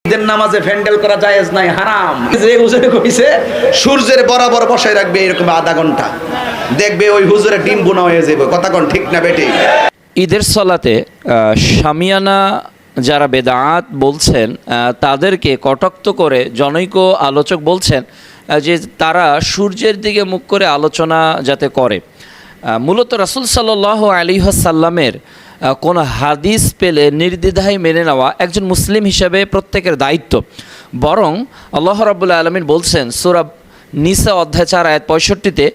ঈদের নামাজে প্যান্ডেল করা জায়েজ নাই, হারাম। যে হুজুরে কইছে সূর্যের বরাবর বসায় রাখবে এরকম আধা ঘন্টা, দেখবে ওই হুজুরের ডিম বোনা হয়ে যাবে। কথা কোন ঠিক না বেটি? ঈদের সলাতে শামিয়ানা যারা বেদাত বলছেন তাদেরকে কটাক্ষ করে জনৈক আলোচক বলছেন যে তারা সূর্যের দিকে মুখ করে আলোচনা যাতে করে। মূলত রাসূল সাল্লাল্লাহু আলাইহি ওয়াসাল্লামের কোনো হাদিস পেলে নির্দ্বিধায় মেনে নেওয়া একজন মুসলিম হিসেবে প্রত্যেকের দায়িত্ব। বরং আল্লাহ রাব্বুল আলামিন বলছেন সূরা নিসা অধ্যায় 4 আয়াত 65-তে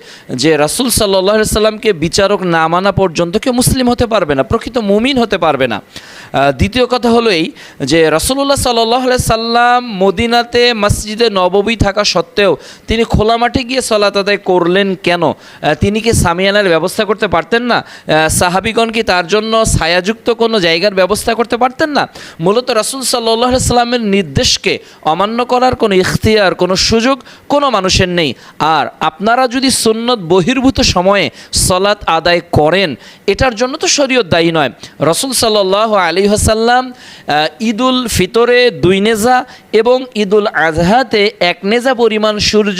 যে রাসূল সাল্লাল্লাহু আলাইহি সাল্লামকে বিচারক না মানা পর্যন্ত কেউ মুসলিম হতে পারবে না, প্রকৃত মুমিন হতে পারবে না। দ্বিতীয় কথা হলো এই যে রাসূলুল্লাহ সাল্লাল্লাহু আলাইহি সাল্লাম মদিনাতে মসজিদে নববী থাকা সত্ত্বেও তিনি খোলা মাঠে গিয়ে সালাত আদায় করলেন কেন? তিনি কি সামিয়ানার ব্যবস্থা করতে পারতেন না? সাহাবীগণ কি তার জন্য ছায়াযুক্ত কোনো জায়গার ব্যবস্থা করতে পারতেন না? মূলত রাসূল সাল্লাল্লাহু আলাইহি সাল্লামের নির্দেশকে অমান্য করার কোনো ইখতিয়ার, কোনো সুযোগ কোনো মানুষের নেই। আর আপনারা যদি সুন্নত বহির্ভূত সময়ে সালাত আদায় করেন, এটার জন্য তো শরীয়ত দায়ী নয়। রাসূল সাল্লাল্লাহু আলাইহি ওয়াসাল্লাম ঈদুল ফিতরে 2 নেজা এবং ঈদুল আজহাতে 1 নেজা পরিমাণ সূর্য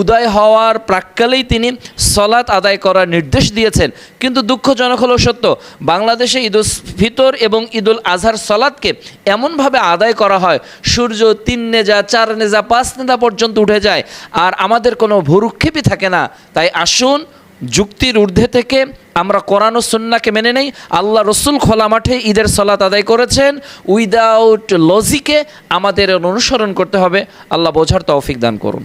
উদয় হওয়ার প্রাক্কালেই তিনি সালাত আদায় করার নির্দেশ দিয়েছেন। কিন্তু দুঃখজনক হলো সত্য, বাংলাদেশে ঈদুল ফিতর এবং ঈদুল আজহার সালাতকে এমনভাবে আদায় করা হয় সূর্য 3 নেজা 4 নেজা 5 নেজা পর্যন্ত উঠে যায়, আর আমাদের কোনো ভূরুক্ষেপই থাকে না। তাই আসুন যুক্তির ঊর্ধ্বে থেকে আমরা কোরআন ও সুন্নাহকে মেনে নেই। আল্লাহ রসুল খোলা মাঠে ঈদের সালাত আদায় করেছেন, উইদাউট লজিকে আমাদের অনুসরণ করতে হবে। আল্লাহ বোঝার তৌফিক দান করুন।